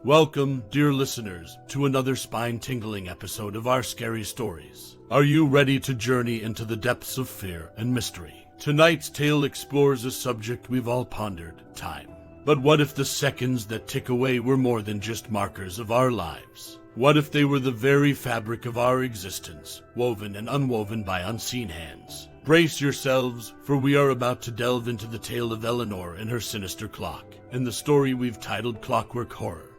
Welcome, dear listeners, to another spine-tingling episode of our scary stories. Are you ready to journey into the depths of fear and mystery? Tonight's tale explores a subject we've all pondered, time. But what if the seconds that tick away were more than just markers of our lives? What if they were the very fabric of our existence, woven and unwoven by unseen hands? Brace yourselves, for we are about to delve into the tale of Eleanor and her sinister clock, and the story we've titled Clockwork Horror.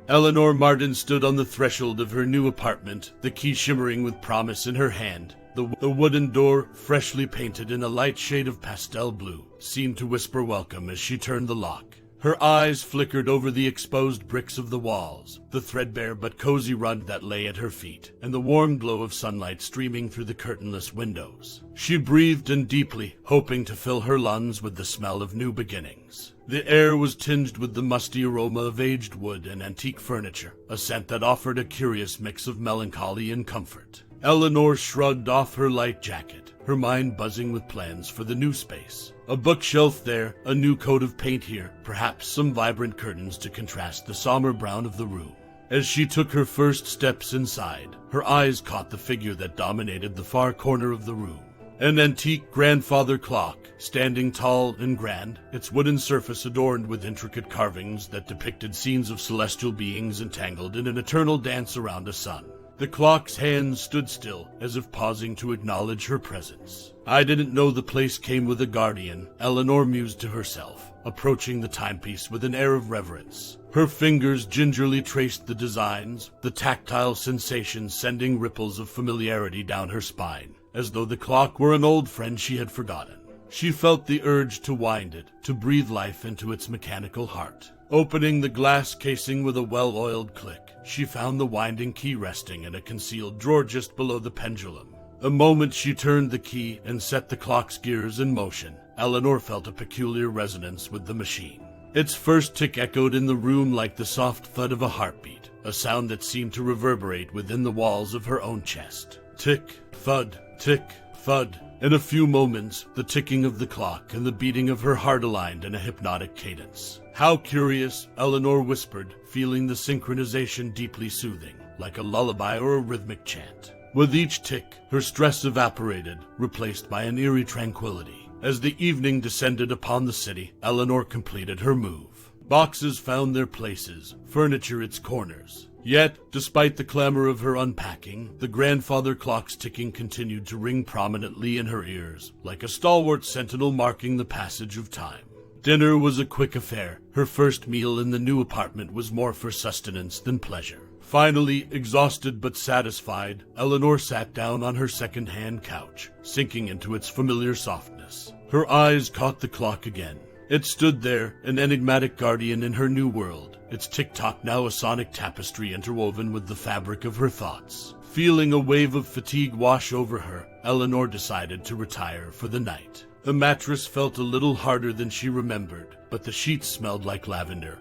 Eleanor Martin stood on the threshold of her new apartment, the key shimmering with promise in her hand. The wooden door, freshly painted in a light shade of pastel blue, seemed to whisper welcome as she turned the lock. Her eyes flickered over the exposed bricks of the walls, the threadbare but cozy rug that lay at her feet, and the warm glow of sunlight streaming through the curtainless windows. She breathed in deeply, hoping to fill her lungs with the smell of new beginnings. The air was tinged with the musty aroma of aged wood and antique furniture, a scent that offered a curious mix of melancholy and comfort. Eleanor shrugged off her light jacket, her mind buzzing with plans for the new space. A bookshelf there, a new coat of paint here, perhaps some vibrant curtains to contrast the somber brown of the room. As she took her first steps inside, her eyes caught the figure that dominated the far corner of the room. An antique grandfather clock, standing tall and grand, its wooden surface adorned with intricate carvings that depicted scenes of celestial beings entangled in an eternal dance around a sun. The clock's hands stood still, as if pausing to acknowledge her presence. I didn't know the place came with a guardian, Eleanor mused to herself, approaching the timepiece with an air of reverence. Her fingers gingerly traced the designs, the tactile sensation sending ripples of familiarity down her spine, as though the clock were an old friend she had forgotten. She felt the urge to wind it, to breathe life into its mechanical heart. Opening the glass casing with a well-oiled click, she found the winding key resting in a concealed drawer just below the pendulum. The moment she turned the key and set the clock's gears in motion, Eleanor felt a peculiar resonance with the machine. Its first tick echoed in the room like the soft thud of a heartbeat, a sound that seemed to reverberate within the walls of her own chest. Tick, thud, tick, thud. In a few moments, the ticking of the clock and the beating of her heart aligned in a hypnotic cadence. How curious, Eleanor whispered, feeling the synchronization deeply soothing, like a lullaby or a rhythmic chant. With each tick, her stress evaporated, replaced by an eerie tranquility. As the evening descended upon the city, Eleanor completed her move. Boxes found their places, furniture its corners. Yet, despite the clamor of her unpacking, the grandfather clock's ticking continued to ring prominently in her ears, like a stalwart sentinel marking the passage of time. Dinner was a quick affair. Her first meal in the new apartment was more for sustenance than pleasure. Finally, exhausted but satisfied, Eleanor sat down on her second-hand couch, sinking into its familiar softness. Her eyes caught the clock again. It stood there, an enigmatic guardian in her new world, its tick-tock now a sonic tapestry interwoven with the fabric of her thoughts. Feeling a wave of fatigue wash over her, Eleanor decided to retire for the night. The mattress felt a little harder than she remembered, but the sheets smelled like lavender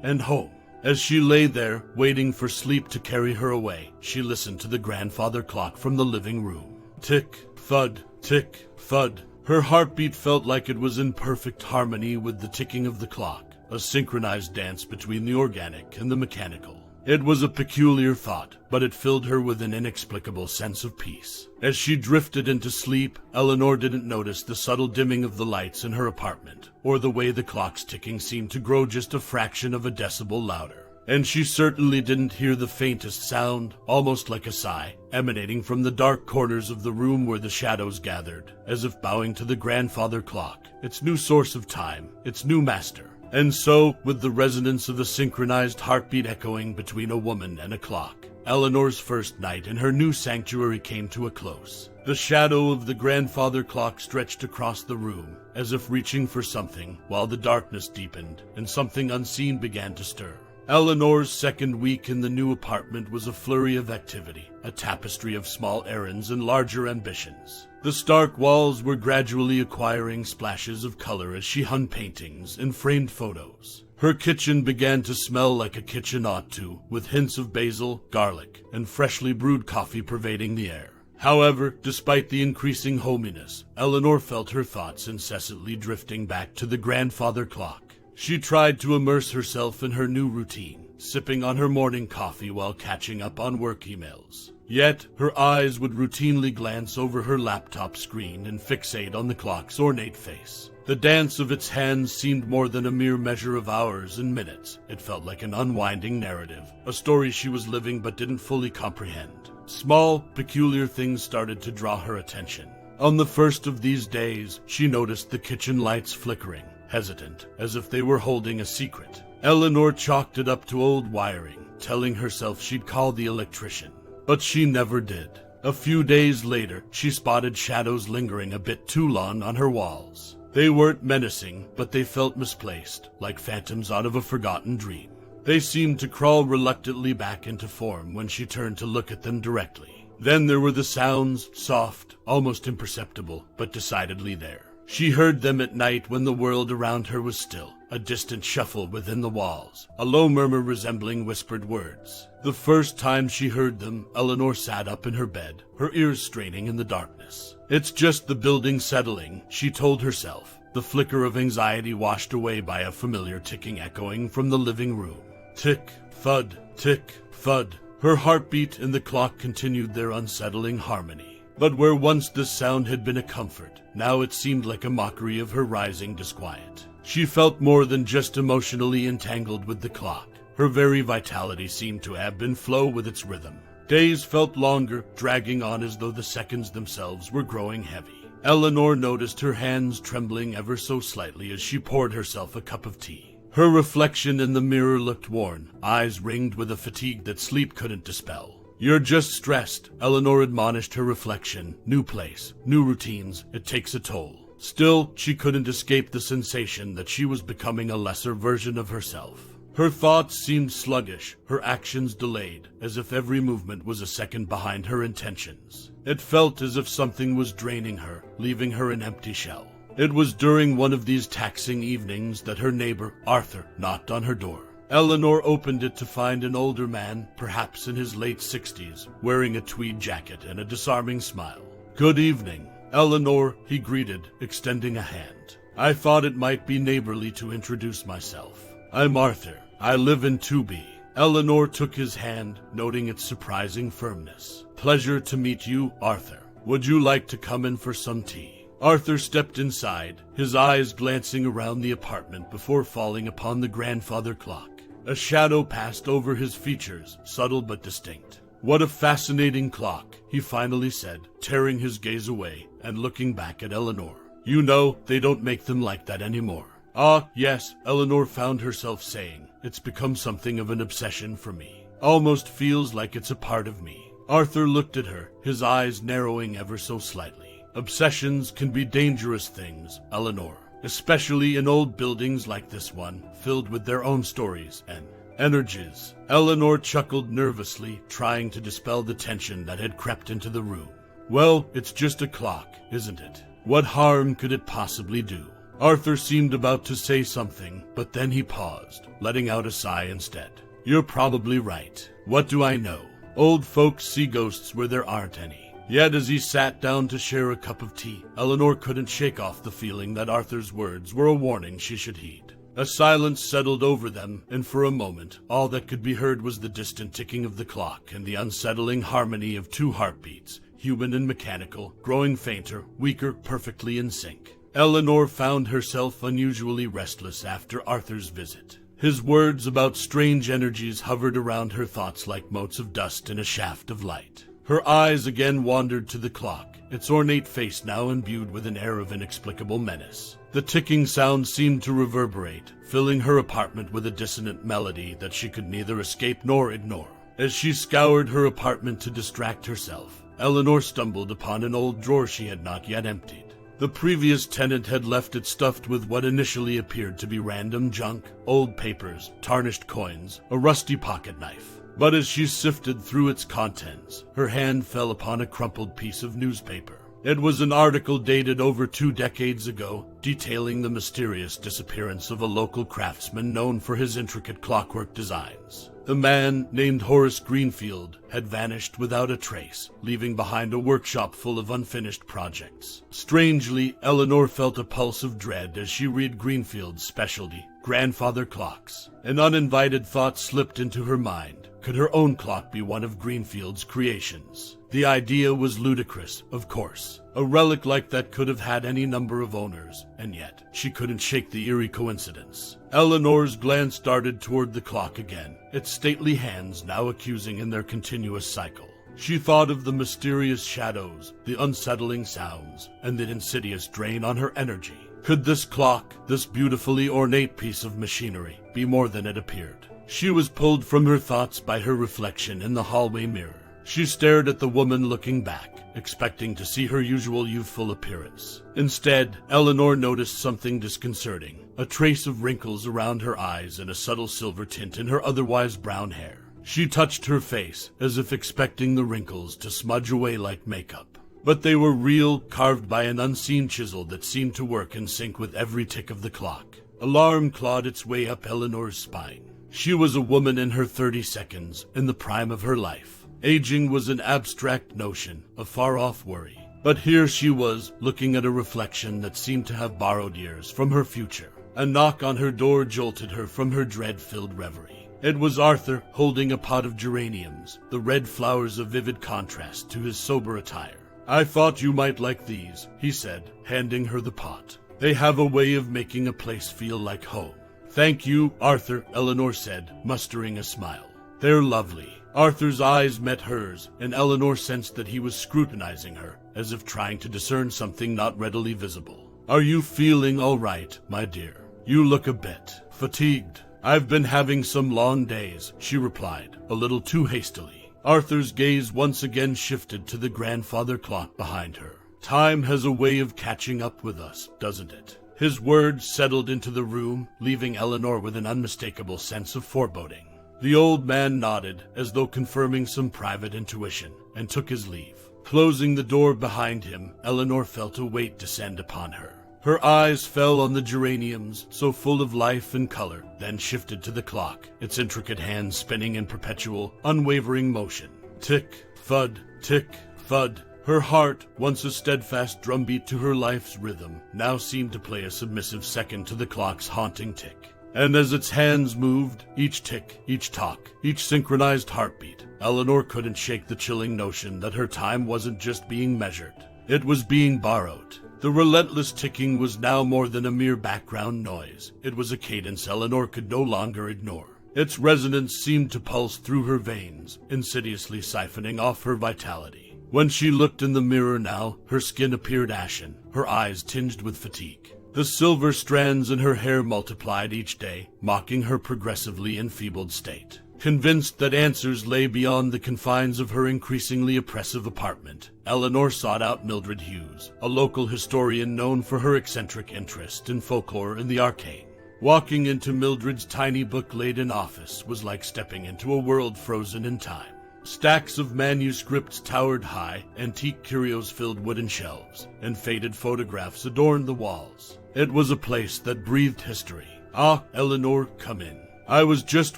and home. As she lay there, waiting for sleep to carry her away, she listened to the grandfather clock from the living room. Tick, thud, tick, thud. Her heartbeat felt like it was in perfect harmony with the ticking of the clock, a synchronized dance between the organic and the mechanical. It was a peculiar thought, but it filled her with an inexplicable sense of peace. As she drifted into sleep, Eleanor didn't notice the subtle dimming of the lights in her apartment, or the way the clock's ticking seemed to grow just a fraction of a decibel louder. And she certainly didn't hear the faintest sound, almost like a sigh, emanating from the dark corners of the room where the shadows gathered, as if bowing to the grandfather clock, its new source of time, its new master. And so, with the resonance of the synchronized heartbeat echoing between a woman and a clock, Eleanor's first night in her new sanctuary came to a close. The shadow of the grandfather clock stretched across the room, as if reaching for something, while the darkness deepened, and something unseen began to stir. Eleanor's second week in the new apartment was a flurry of activity, a tapestry of small errands and larger ambitions. The stark walls were gradually acquiring splashes of color as she hung paintings and framed photos. Her kitchen began to smell like a kitchen ought to, with hints of basil, garlic, and freshly brewed coffee pervading the air. However, despite the increasing hominess, Eleanor felt her thoughts incessantly drifting back to the grandfather clock. She tried to immerse herself in her new routine, sipping on her morning coffee while catching up on work emails. Yet, her eyes would routinely glance over her laptop screen and fixate on the clock's ornate face. The dance of its hands seemed more than a mere measure of hours and minutes. It felt like an unwinding narrative, a story she was living but didn't fully comprehend. Small, peculiar things started to draw her attention. On the first of these days, she noticed the kitchen lights flickering, hesitant, as if they were holding a secret. Eleanor chalked it up to old wiring, telling herself she'd call the electrician. But she never did. A few days later, she spotted shadows lingering a bit too long on her walls. They weren't menacing, but they felt misplaced, like phantoms out of a forgotten dream. They seemed to crawl reluctantly back into form when she turned to look at them directly. Then there were the sounds, soft, almost imperceptible, but decidedly there. She heard them at night when the world around her was still, a distant shuffle within the walls, a low murmur resembling whispered words. The first time she heard them, Eleanor sat up in her bed, her ears straining in the darkness. It's just the building settling, she told herself, the flicker of anxiety washed away by a familiar ticking echoing from the living room. Tick, thud, tick, thud. Her heartbeat and the clock continued their unsettling harmony. But where once this sound had been a comfort, now it seemed like a mockery of her rising disquiet. She felt more than just emotionally entangled with the clock. Her very vitality seemed to ebb and flow with its rhythm. Days felt longer, dragging on as though the seconds themselves were growing heavy. Eleanor noticed her hands trembling ever so slightly as she poured herself a cup of tea. Her reflection in the mirror looked worn, eyes ringed with a fatigue that sleep couldn't dispel. "You're just stressed," Eleanor admonished her reflection. "New place, new routines, it takes a toll." Still, she couldn't escape the sensation that she was becoming a lesser version of herself. Her thoughts seemed sluggish, her actions delayed, as if every movement was a second behind her intentions. It felt as if something was draining her, leaving her an empty shell. It was during one of these taxing evenings that her neighbor, Arthur, knocked on her door. Eleanor opened it to find an older man, perhaps in his late 60s, wearing a tweed jacket and a disarming smile. "Good evening, Eleanor," he greeted, extending a hand. "I thought it might be neighborly to introduce myself. I'm Arthur. I live in 2B. Eleanor took his hand, noting its surprising firmness. "Pleasure to meet you, Arthur. Would you like to come in for some tea?" Arthur stepped inside, his eyes glancing around the apartment before falling upon the grandfather clock. A shadow passed over his features, subtle but distinct. "What a fascinating clock," he finally said, tearing his gaze away and looking back at Eleanor. "You know, they don't make them like that anymore." "Ah, yes," Eleanor found herself saying. "It's become something of an obsession for me. Almost feels like it's a part of me." Arthur looked at her, his eyes narrowing ever so slightly. "Obsessions can be dangerous things, Eleanor, especially in old buildings like this one, filled with their own stories and energies." Eleanor chuckled nervously, trying to dispel the tension that had crept into the room. "Well, it's just a clock, isn't it? What harm could it possibly do?" Arthur seemed about to say something, but then he paused, letting out a sigh instead. "You're probably right. What do I know? Old folks see ghosts where there aren't any." Yet as he sat down to share a cup of tea, Eleanor couldn't shake off the feeling that Arthur's words were a warning she should heed. A silence settled over them, and for a moment, all that could be heard was the distant ticking of the clock and the unsettling harmony of two heartbeats, human and mechanical, growing fainter, weaker, perfectly in sync. Eleanor found herself unusually restless after Arthur's visit. His words about strange energies hovered around her thoughts like motes of dust in a shaft of light. Her eyes again wandered to the clock, its ornate face now imbued with an air of inexplicable menace. The ticking sound seemed to reverberate, filling her apartment with a dissonant melody that she could neither escape nor ignore. As she scoured her apartment to distract herself, Eleanor stumbled upon an old drawer she had not yet emptied. The previous tenant had left it stuffed with what initially appeared to be random junk, old papers, tarnished coins, a rusty pocket knife. But as she sifted through its contents, her hand fell upon a crumpled piece of newspaper. It was an article dated over 2 decades ago, detailing the mysterious disappearance of a local craftsman known for his intricate clockwork designs. The man, named Horace Greenfield, had vanished without a trace, leaving behind a workshop full of unfinished projects. Strangely, Eleanor felt a pulse of dread as she read Greenfield's specialty, Grandfather Clocks. An uninvited thought slipped into her mind. Could her own clock be one of Greenfield's creations? The idea was ludicrous, of course. A relic like that could have had any number of owners, and yet she couldn't shake the eerie coincidence. Eleanor's glance darted toward the clock again, its stately hands now accusing in their continuous cycle. She thought of the mysterious shadows, the unsettling sounds, and the insidious drain on her energy. Could this clock, this beautifully ornate piece of machinery, be more than it appeared? She was pulled from her thoughts by her reflection in the hallway mirror. She stared at the woman looking back, expecting to see her usual youthful appearance. Instead, Eleanor noticed something disconcerting, a trace of wrinkles around her eyes and a subtle silver tint in her otherwise brown hair. She touched her face, as if expecting the wrinkles to smudge away like makeup. But they were real, carved by an unseen chisel that seemed to work in sync with every tick of the clock. Alarm clawed its way up Eleanor's spine. She was a woman in her 32nd, in the prime of her life. Aging was an abstract notion, a far-off worry. But here she was, looking at a reflection that seemed to have borrowed years from her future. A knock on her door jolted her from her dread-filled reverie. It was Arthur, holding a pot of geraniums, the red flowers a vivid contrast to his sober attire. "I thought you might like these," he said, handing her the pot. "They have a way of making a place feel like home." "Thank you, Arthur," Eleanor said, mustering a smile. "They're lovely." Arthur's eyes met hers, and Eleanor sensed that he was scrutinizing her, as if trying to discern something not readily visible. "Are you feeling all right, my dear? You look a bit fatigued." "I've been having some long days," she replied, a little too hastily. Arthur's gaze once again shifted to the grandfather clock behind her. "Time has a way of catching up with us, doesn't it?" His words settled into the room, leaving Eleanor with an unmistakable sense of foreboding. The old man nodded, as though confirming some private intuition, and took his leave. Closing the door behind him, Eleanor felt a weight descend upon her. Her eyes fell on the geraniums, so full of life and color, then shifted to the clock, its intricate hands spinning in perpetual, unwavering motion. Tick, thud, tick, thud. Her heart, once a steadfast drumbeat to her life's rhythm, now seemed to play a submissive second to the clock's haunting tick. And as its hands moved, each tick, each tock, each synchronized heartbeat, Eleanor couldn't shake the chilling notion that her time wasn't just being measured. It was being borrowed. The relentless ticking was now more than a mere background noise. It was a cadence Eleanor could no longer ignore. Its resonance seemed to pulse through her veins, insidiously siphoning off her vitality. When she looked in the mirror now, her skin appeared ashen, her eyes tinged with fatigue. The silver strands in her hair multiplied each day, mocking her progressively enfeebled state. Convinced that answers lay beyond the confines of her increasingly oppressive apartment, Eleanor sought out Mildred Hughes, a local historian known for her eccentric interest in folklore and the arcane. Walking into Mildred's tiny book-laden office was like stepping into a world frozen in time. Stacks of manuscripts towered high, antique curios filled wooden shelves, and faded photographs adorned the walls. It was a place that breathed history. "Ah, Eleanor, come in. I was just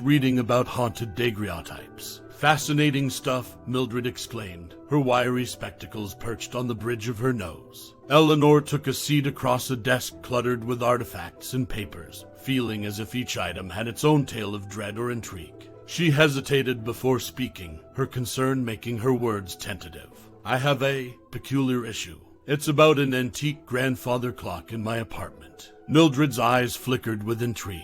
reading about haunted daguerreotypes." "Fascinating stuff," Mildred exclaimed, her wiry spectacles perched on the bridge of her nose. Eleanor took a seat across a desk cluttered with artifacts and papers, feeling as if each item had its own tale of dread or intrigue. She hesitated before speaking, her concern making her words tentative. "I have a peculiar issue. It's about an antique grandfather clock in my apartment." Mildred's eyes flickered with intrigue.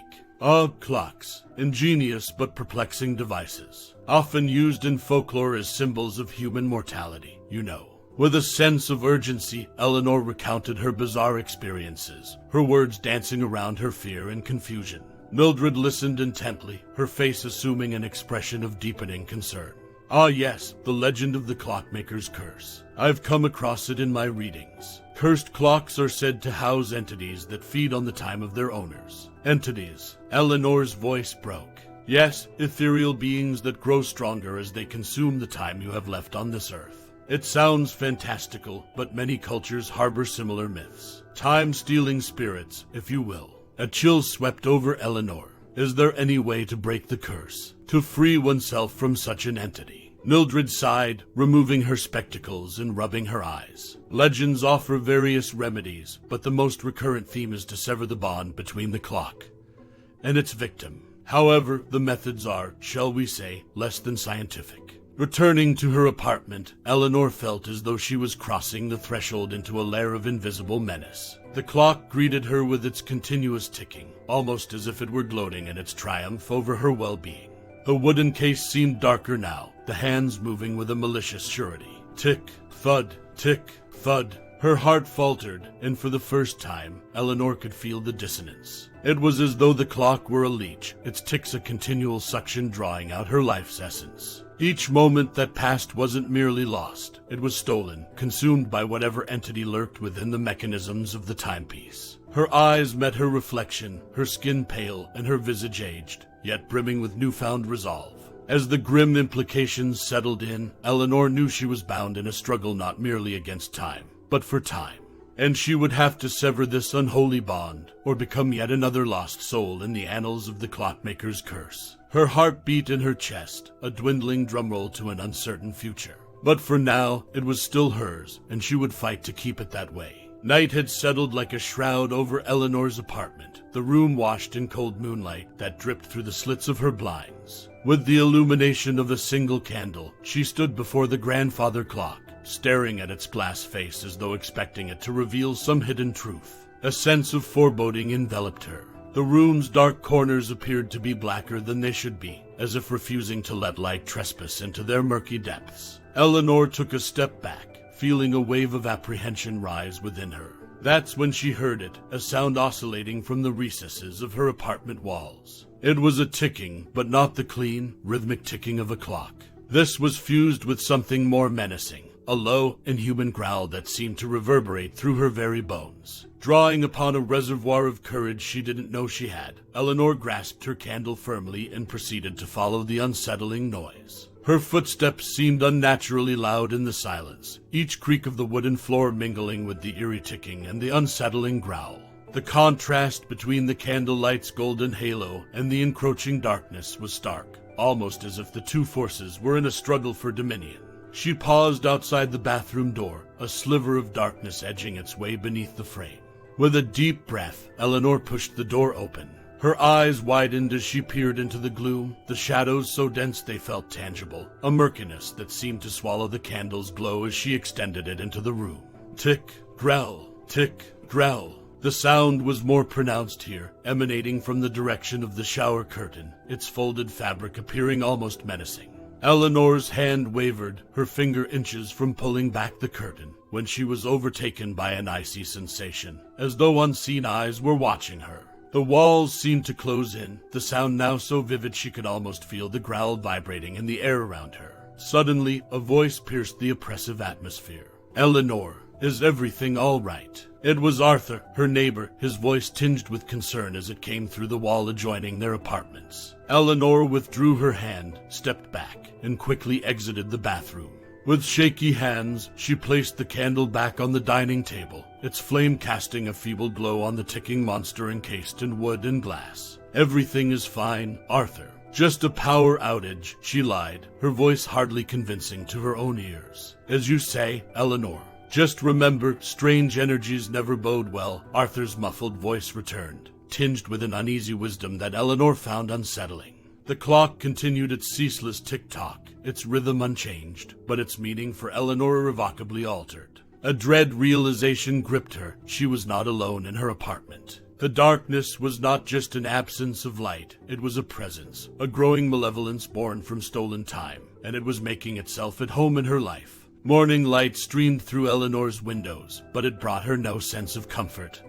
Clocks. Ingenious but perplexing devices. Often used in folklore as symbols of human mortality, you know. With a sense of urgency, Eleanor recounted her bizarre experiences, her words dancing around her fear and confusion. Mildred listened intently, her face assuming an expression of deepening concern. "Ah yes, the legend of the clockmaker's curse. I've come across it in my readings. Cursed clocks are said to house entities that feed on the time of their owners." Entities. Eleanor's voice broke. "Yes, ethereal beings that grow stronger as they consume the time you have left on this earth. It sounds fantastical, but many cultures harbor similar myths. Time-stealing spirits, if you will." A chill swept over Eleanor. Is there any way to break the curse? To free oneself from such an entity? Mildred sighed, removing her spectacles and rubbing her eyes. Legends offer various remedies, but the most recurrent theme is to sever the bond between the clock and its victim. However, the methods are, shall we say, less than scientific. Returning to her apartment, Eleanor felt as though she was crossing the threshold into a lair of invisible menace. The clock greeted her with its continuous ticking, almost as if it were gloating in its triumph over her well-being. The wooden case seemed darker now, the hands moving with a malicious surety. Tick, thud, tick, thud. Her heart faltered, and for the first time, Eleanor could feel the dissonance. It was as though the clock were a leech, its ticks a continual suction drawing out her life's essence. Each moment that passed wasn't merely lost. It was stolen, consumed by whatever entity lurked within the mechanisms of the timepiece. Her eyes met her reflection, her skin pale and her visage aged, yet brimming with newfound resolve. As the grim implications settled in, Eleanor knew she was bound in a struggle not merely against time, but for time. And she would have to sever this unholy bond, or become yet another lost soul in the annals of the clockmaker's curse. Her heart beat in her chest, a dwindling drumroll to an uncertain future. But for now, it was still hers, and she would fight to keep it that way. Night had settled like a shroud over Eleanor's apartment, the room washed in cold moonlight that dripped through the slits of her blinds. With the illumination of a single candle, she stood before the grandfather clock, staring at its glass face as though expecting it to reveal some hidden truth. A sense of foreboding enveloped her. The room's dark corners appeared to be blacker than they should be, as if refusing to let light trespass into their murky depths. Eleanor took a step back, feeling a wave of apprehension rise within her. That's when she heard it, a sound oscillating from the recesses of her apartment walls. It was a ticking, but not the clean, rhythmic ticking of a clock. This was fused with something more menacing, a low, inhuman growl that seemed to reverberate through her very bones. Drawing upon a reservoir of courage she didn't know she had, Eleanor grasped her candle firmly and proceeded to follow the unsettling noise. Her footsteps seemed unnaturally loud in the silence, each creak of the wooden floor mingling with the eerie ticking and the unsettling growl. The contrast between the candlelight's golden halo and the encroaching darkness was stark, almost as if the two forces were in a struggle for dominion. She paused outside the bathroom door, a sliver of darkness edging its way beneath the frame. With a deep breath, Eleanor pushed the door open. Her eyes widened as she peered into the gloom, the shadows so dense they felt tangible, a murkiness that seemed to swallow the candle's glow as she extended it into the room. Tick, growl, tick, growl. The sound was more pronounced here, emanating from the direction of the shower curtain, its folded fabric appearing almost menacing. Eleanor's hand wavered, her finger inches from pulling back the curtain, when she was overtaken by an icy sensation, as though unseen eyes were watching her. The walls seemed to close in, the sound now so vivid she could almost feel the growl vibrating in the air around her. Suddenly, a voice pierced the oppressive atmosphere. "Eleanor, is everything all right?" It was Arthur, her neighbor, his voice tinged with concern as it came through the wall adjoining their apartments. Eleanor withdrew her hand, stepped back, and quickly exited the bathroom. With shaky hands, she placed the candle back on the dining table, its flame casting a feeble glow on the ticking monster encased in wood and glass. "Everything is fine, Arthur. Just a power outage," she lied, her voice hardly convincing to her own ears. "As you say, Eleanor. Just remember, strange energies never bode well," Arthur's muffled voice returned, tinged with an uneasy wisdom that Eleanor found unsettling. The clock continued its ceaseless tick-tock, its rhythm unchanged, but its meaning for Eleanor irrevocably altered. A dread realization gripped her. She was not alone in her apartment. The darkness was not just an absence of light, it was a presence, a growing malevolence born from stolen time, and it was making itself at home in her life. Morning light streamed through Eleanor's windows, but it brought her no sense of comfort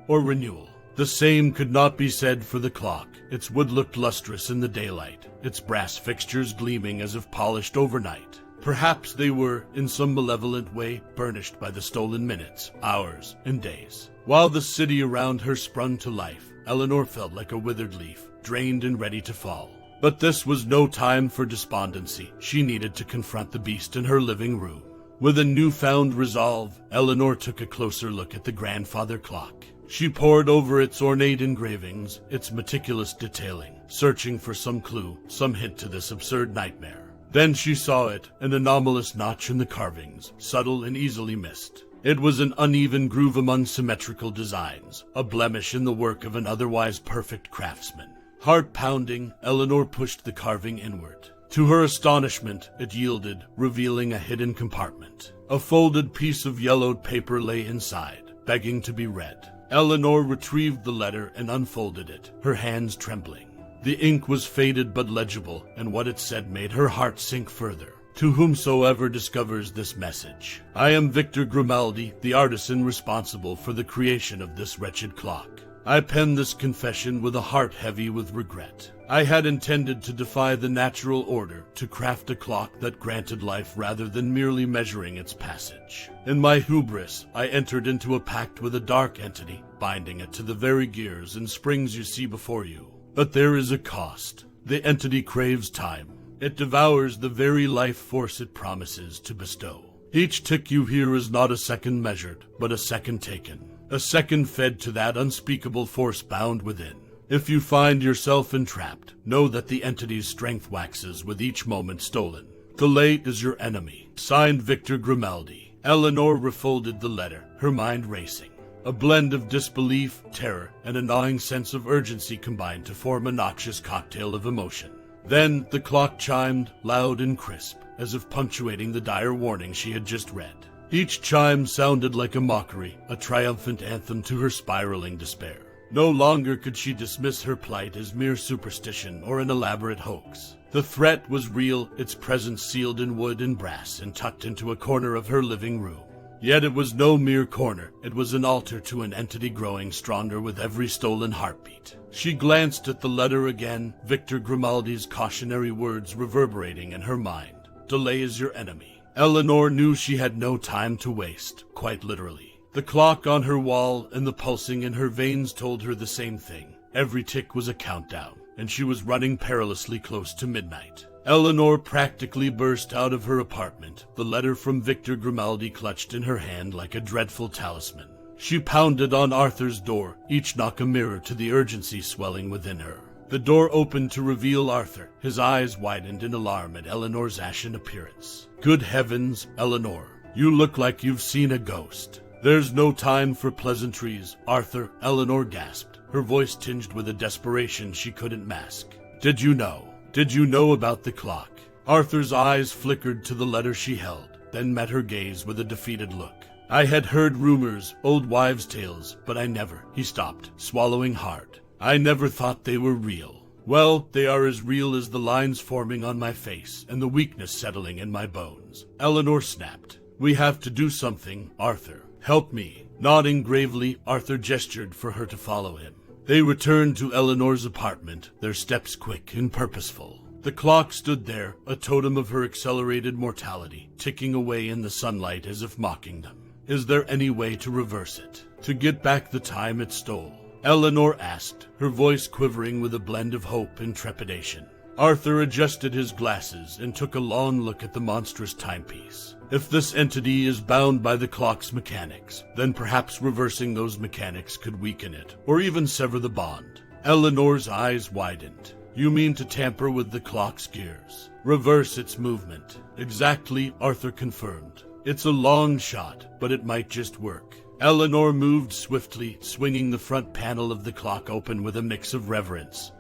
or renewal. The same could not be said for the clock. Its wood looked lustrous in the daylight, its brass fixtures gleaming as if polished overnight. Perhaps they were, in some malevolent way, burnished by the stolen minutes, hours, and days. While the city around her sprung to life, Eleanor felt like a withered leaf, drained and ready to fall. But this was no time for despondency. She needed to confront the beast in her living room. With a newfound resolve, Eleanor took a closer look at the grandfather clock. She pored over its ornate engravings, its meticulous detailing, searching for some clue, some hint to this absurd nightmare. Then she saw it, an anomalous notch in the carvings, subtle and easily missed. It was an uneven groove among symmetrical designs, a blemish in the work of an otherwise perfect craftsman. Heart-pounding, Eleanor pushed the carving inward. To her astonishment, it yielded, revealing a hidden compartment. A folded piece of yellowed paper lay inside, begging to be read. Eleanor retrieved the letter and unfolded it, her hands trembling. The ink was faded but legible, and what it said made her heart sink further. To whomsoever discovers this message, I am Victor Grimaldi, the artisan responsible for the creation of this wretched clock. I pen this confession with a heart heavy with regret. I had intended to defy the natural order, to craft a clock that granted life rather than merely measuring its passage. In my hubris, I entered into a pact with a dark entity, binding it to the very gears and springs you see before you. But there is a cost. The entity craves time. It devours the very life force it promises to bestow. Each tick you hear is not a second measured, but a second taken. A second fed to that unspeakable force bound within. If you find yourself entrapped, know that the entity's strength waxes with each moment stolen. Delay is your enemy. Signed, Victor Grimaldi. Eleanor refolded the letter, her mind racing. A blend of disbelief, terror, and a gnawing sense of urgency combined to form a noxious cocktail of emotion. Then the clock chimed, loud and crisp, as if punctuating the dire warning she had just read. Each chime sounded like a mockery, a triumphant anthem to her spiraling despair. No longer could she dismiss her plight as mere superstition or an elaborate hoax. The threat was real, its presence sealed in wood and brass and tucked into a corner of her living room. Yet it was no mere corner, it was an altar to an entity growing stronger with every stolen heartbeat. She glanced at the letter again, Victor Grimaldi's cautionary words reverberating in her mind. Delay is your enemy. Eleanor knew she had no time to waste, quite literally. The clock on her wall and the pulsing in her veins told her the same thing. Every tick was a countdown, and she was running perilously close to midnight. Eleanor practically burst out of her apartment, the letter from Victor Grimaldi clutched in her hand like a dreadful talisman. She pounded on Arthur's door, each knock a mirror to the urgency swelling within her. The door opened to reveal Arthur, his eyes widened in alarm at Eleanor's ashen appearance. Good heavens, Eleanor, you look like you've seen a ghost. There's no time for pleasantries, Arthur, Eleanor gasped, her voice tinged with a desperation she couldn't mask. Did you know about the clock? Arthur's eyes flickered to the letter she held, then met her gaze with a defeated look. I had heard rumors, old wives' tales, but I never, he stopped, swallowing hard. I never thought they were real. Well, they are as real as the lines forming on my face and the weakness settling in my bones. Eleanor snapped. We have to do something, Arthur. Help me. Nodding gravely, Arthur gestured for her to follow him. They returned to Eleanor's apartment, their steps quick and purposeful. The clock stood there, a totem of her accelerated mortality, ticking away in the sunlight as if mocking them. Is there any way to reverse it? To get back the time it stole? Eleanor asked, her voice quivering with a blend of hope and trepidation. Arthur adjusted his glasses and took a long look at the monstrous timepiece. If this entity is bound by the clock's mechanics, then perhaps reversing those mechanics could weaken it, or even sever the bond. Eleanor's eyes widened. You mean to tamper with the clock's gears? Reverse its movement. Exactly, Arthur confirmed. It's a long shot, but it might just work. Eleanor moved swiftly, swinging the front panel of the clock open with a mix of reverence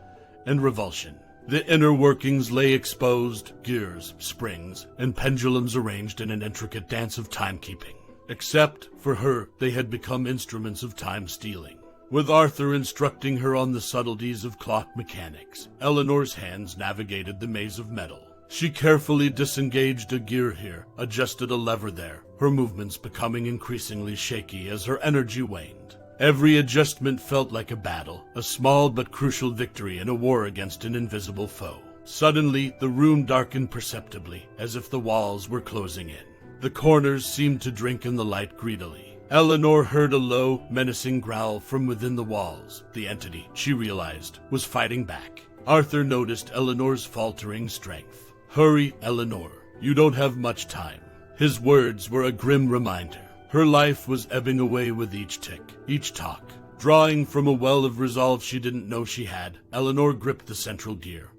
and revulsion. The inner workings lay exposed, gears, springs, and pendulums arranged in an intricate dance of timekeeping. Except, for her, they had become instruments of time-stealing. With Arthur instructing her on the subtleties of clock mechanics, Eleanor's hands navigated the maze of metal. She carefully disengaged a gear here, adjusted a lever there, her movements becoming increasingly shaky as her energy waned. Every adjustment felt like a battle, a small but crucial victory in a war against an invisible foe. Suddenly, the room darkened perceptibly, as if the walls were closing in. The corners seemed to drink in the light greedily. Eleanor heard a low, menacing growl from within the walls. The entity, she realized, was fighting back. Arthur noticed Eleanor's faltering strength. Hurry, Eleanor. You don't have much time. His words were a grim reminder. Her life was ebbing away with each tick, each talk. Drawing from a well of resolve she didn't know she had, Eleanor gripped the central gear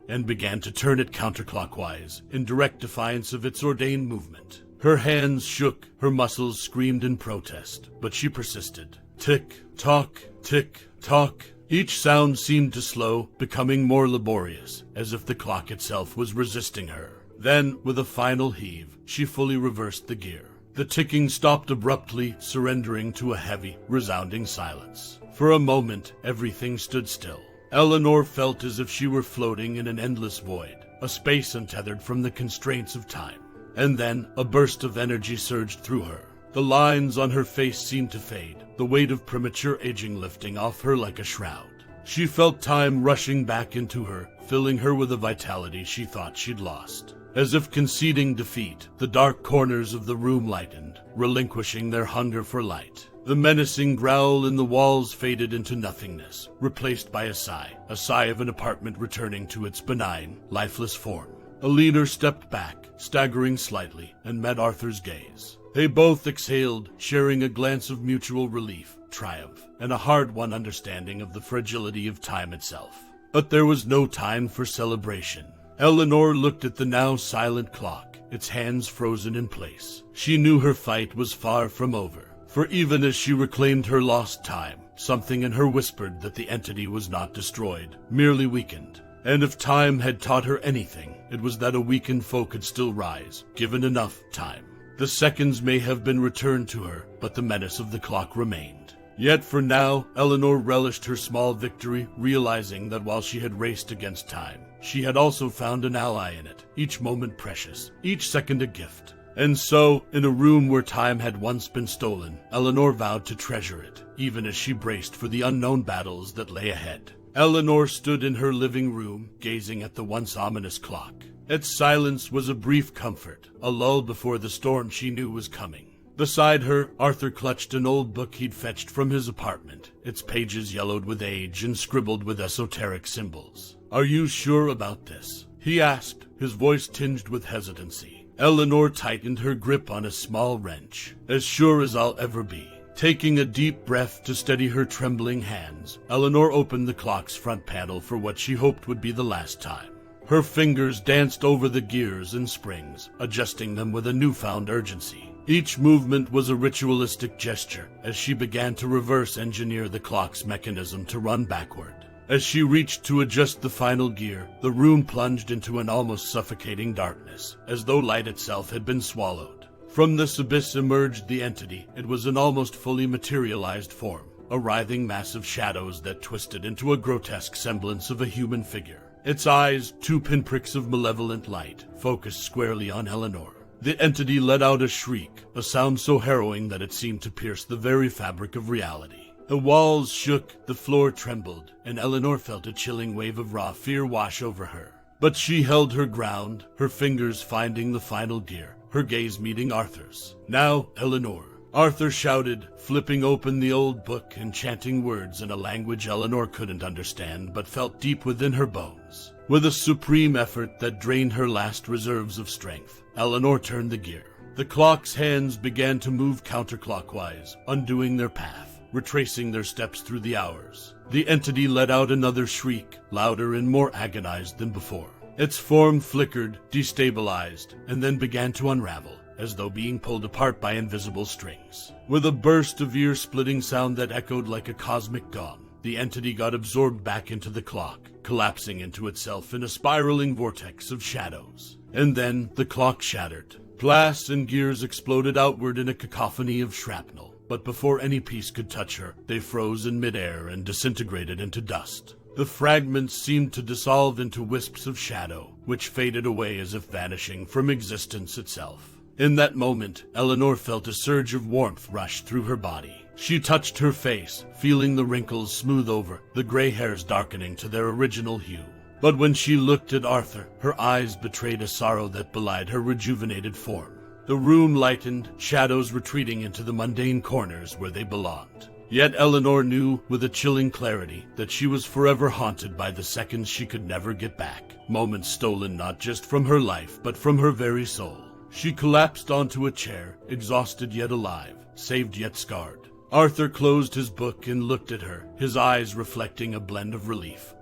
and began to turn it counterclockwise, in direct defiance of its ordained movement. Her hands shook, her muscles screamed in protest, but she persisted. Tick-tock, tick-tock. Each sound seemed to slow, becoming more laborious, as if the clock itself was resisting her. Then, with a final heave, she fully reversed the gear. The ticking stopped abruptly, surrendering to a heavy, resounding silence. For a moment, everything stood still. Eleanor felt as if she were floating in an endless void, a space untethered from the constraints of time. And then, a burst of energy surged through her. The lines on her face seemed to fade, the weight of premature aging lifting off her like a shroud. She felt time rushing back into her, filling her with a vitality she thought she'd lost. As if conceding defeat, the dark corners of the room lightened, relinquishing their hunger for light. The menacing growl in the walls faded into nothingness, replaced by a sigh of an apartment returning to its benign, lifeless form. Eleanor stepped back, staggering slightly, and met Arthur's gaze. They both exhaled, sharing a glance of mutual relief, triumph, and a hard-won understanding of the fragility of time itself. But there was no time for celebration. Eleanor looked at the now silent clock, its hands frozen in place. She knew her fight was far from over, for even as she reclaimed her lost time, something in her whispered that the entity was not destroyed, merely weakened. And if time had taught her anything, it was that a weakened foe could still rise, given enough time. The seconds may have been returned to her, but the menace of the clock remained. Yet for now, Eleanor relished her small victory, realizing that while she had raced against time, she had also found an ally in it, each moment precious, each second a gift. And so, in a room where time had once been stolen, Eleanor vowed to treasure it, even as she braced for the unknown battles that lay ahead. Eleanor stood in her living room, gazing at the once ominous clock. Its silence was a brief comfort, a lull before the storm she knew was coming. Beside her, Arthur clutched an old book he'd fetched from his apartment, its pages yellowed with age and scribbled with esoteric symbols. "Are you sure about this?" he asked, his voice tinged with hesitancy. Eleanor tightened her grip on a small wrench. "As sure as I'll ever be." Taking a deep breath to steady her trembling hands, Eleanor opened the clock's front panel for what she hoped would be the last time. Her fingers danced over the gears and springs, adjusting them with a newfound urgency. Each movement was a ritualistic gesture as she began to reverse engineer the clock's mechanism to run backward. As she reached to adjust the final gear, the room plunged into an almost suffocating darkness, as though light itself had been swallowed. From this abyss emerged the entity. It was an almost fully materialized form, a writhing mass of shadows that twisted into a grotesque semblance of a human figure. Its eyes, two pinpricks of malevolent light, focused squarely on Eleanor. The entity let out a shriek, a sound so harrowing that it seemed to pierce the very fabric of reality. The walls shook, the floor trembled, and Eleanor felt a chilling wave of raw fear wash over her. But she held her ground, her fingers finding the final gear, her gaze meeting Arthur's. "Now, Eleanor," Arthur shouted, flipping open the old book and chanting words in a language Eleanor couldn't understand but felt deep within her bones. With a supreme effort that drained her last reserves of strength, Eleanor turned the gear. The clock's hands began to move counterclockwise, undoing their path, retracing their steps through the hours. The entity let out another shriek, louder and more agonized than before. Its form flickered, destabilized, and then began to unravel, as though being pulled apart by invisible strings. With a burst of ear-splitting sound that echoed like a cosmic gong, the entity got absorbed back into the clock, collapsing into itself in a spiraling vortex of shadows. And then the clock shattered. Glass and gears exploded outward in a cacophony of shrapnel, but before any piece could touch her, they froze in midair and disintegrated into dust. The fragments seemed to dissolve into wisps of shadow, which faded away as if vanishing from existence itself. In that moment, Eleanor felt a surge of warmth rush through her body. She touched her face, feeling the wrinkles smooth over, the gray hairs darkening to their original hue. But when she looked at Arthur, her eyes betrayed a sorrow that belied her rejuvenated form. The room lightened, shadows retreating into the mundane corners where they belonged. Yet Eleanor knew, with a chilling clarity, that she was forever haunted by the seconds she could never get back, moments stolen not just from her life, but from her very soul. She collapsed onto a chair, exhausted yet alive, saved yet scarred. Arthur closed his book and looked at her, his eyes reflecting a blend of relief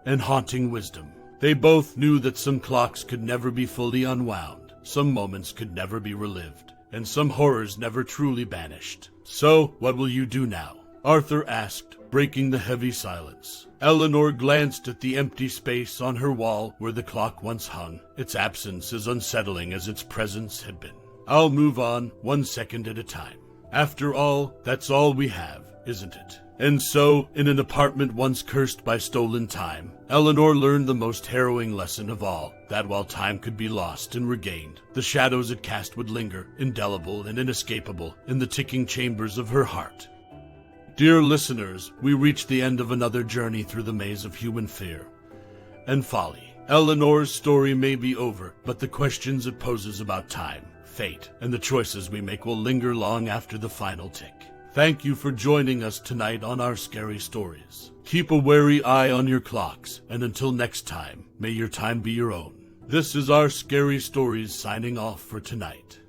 and haunting wisdom. They both knew that some clocks could never be fully unwound, some moments could never be relived, and some horrors never truly banished. So, what will you do now? Arthur asked, breaking the heavy silence. Eleanor glanced at the empty space on her wall where the clock once hung. Its absence as unsettling as its presence had been. I'll move on 1 second at a time. After all, that's all we have, isn't it? And so, in an apartment once cursed by stolen time, Eleanor learned the most harrowing lesson of all, that while time could be lost and regained, the shadows it cast would linger, indelible and inescapable, in the ticking chambers of her heart. Dear listeners, we reach the end of another journey through the maze of human fear and folly. Eleanor's story may be over, but the questions it poses about time, fate, and the choices we make will linger long after the final tick. Thank you for joining us tonight on our scary stories. Keep a wary eye on your clocks, and until next time, may your time be your own. This is our Scary Stories signing off for tonight.